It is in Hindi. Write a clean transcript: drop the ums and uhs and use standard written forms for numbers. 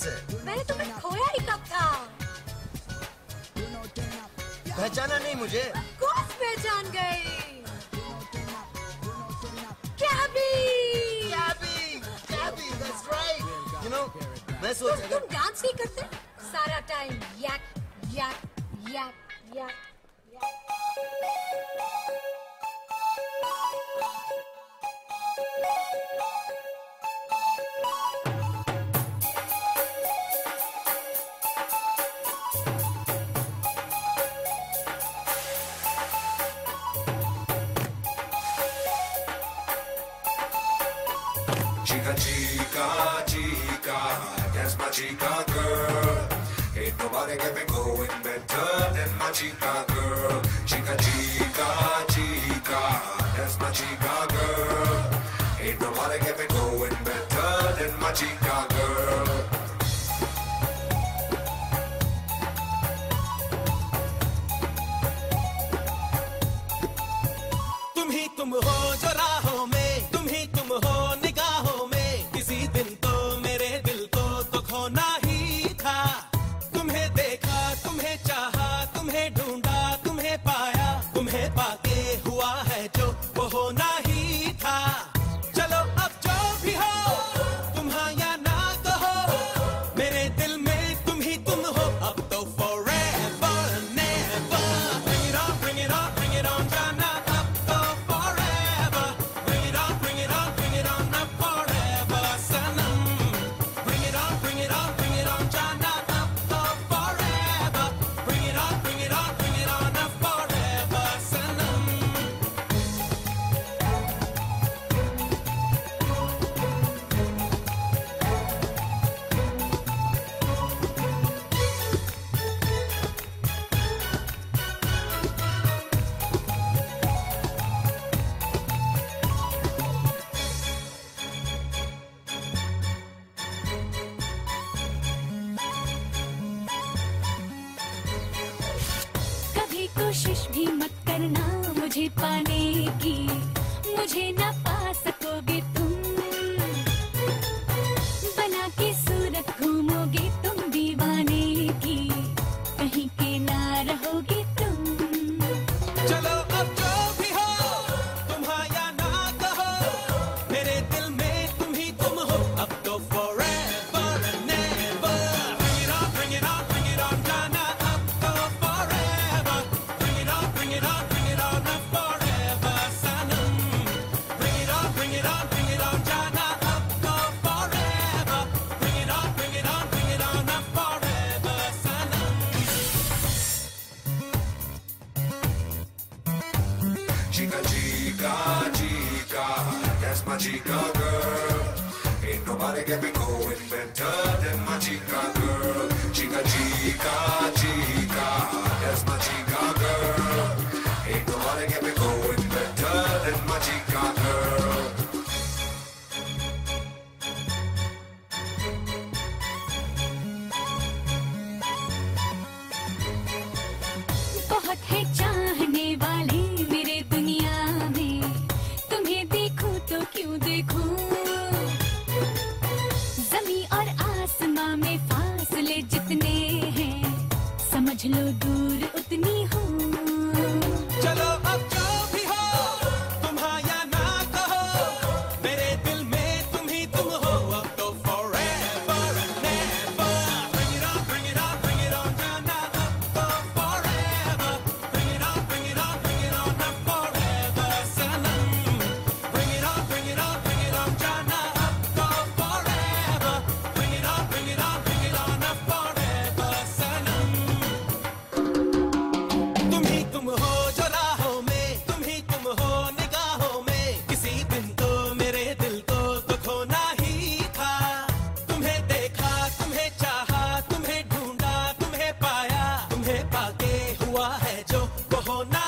कैसे? मैंने तुम्हें खोया ही कब था? पहचाना नहीं मुझे? कौन पहचान गई? कैबी, that's right. You know, मैं सोच तुम डांस नहीं करते? सारा time yak yak yak yak. Chica, chica, chica, that's my chica girl. Ain't nobody get me going better than my chica girl. Chica, chica, chica, that's my chica girl. Ain't nobody get me going better than my chica girl. तुम हो जो राहों में, तुम ही तुम हो निगाहों में। किसी दिन तो मेरे दिल को तो खोना ही था। तुम्हें देखा, तुम्हें चाहा, तुम्हें ढूंढा, तुम्हें पाया, तुम्हें पाके हुआ है जो वो होना ही था। चलो अब जो भी हो, तुम हाँ या ना कहो, मेरे दिल में तुम ही तुम हो। अब तो forever never, bring it on, bring it on, bring it on, जाना। कोशिश भी मत करना मुझे पाने की, मुझे ना पा सकोगे तुम। बना के सूरत घूमोगे तुम दीवाने की, कहीं के ना रहोगे तुम। चलो अब जो भी हो, तुम हाँ या ना कहो, मेरे दिल में तुम ही तुम हो। अब तो forever and never, bring it on, bring it on, bring it on, जाना। अब तो forever, bring it on, bring it on, bring it on, अब forever Sanam. Bring it on, bring it on, bring it on, जाना। अब तो forever, bring it on, bring it on, bring it on, अब forever Sanam. Chica, chica, chica, that's my chica girl. Ain't nobody get me going better than my chica girl. Chica, chica, chica, that's my chica girl. Ain't nobody get me going better than my chica girl. बहुत है चाहने वाले मेरे दुनिया में, तुम्हें देखूं तो क्यों देखूं। ज़मीं और आसमां में फासले जितने हैं, समझ लो दूर उतनी हूँ। चलो अब जो भी हो, तुम हाँ या ना कहो, मेरे दिल में तुम ही तुम हो। अब तो forever and never, bring it on, bring it on, bring it on, जाना। अब तो forever, bring it on, bring it on, bring it on, अब forever Sanam. Bring it on, bring it on, bring it on, जाना। अब तो forever, bring it on, bring it on, bring it on, अब forever सनम। तुम ही तुम हो जो राहों में, तुम ही तुम हो निगाहों में। किसी दिन तो मेरे दिल को तो खोना ही था। तुम्हें देखा, तुम्हें चाहा, तुम्हें ढूंढा, तुम्हें पाया, तुम्हें पाके हुआ है जो वो होना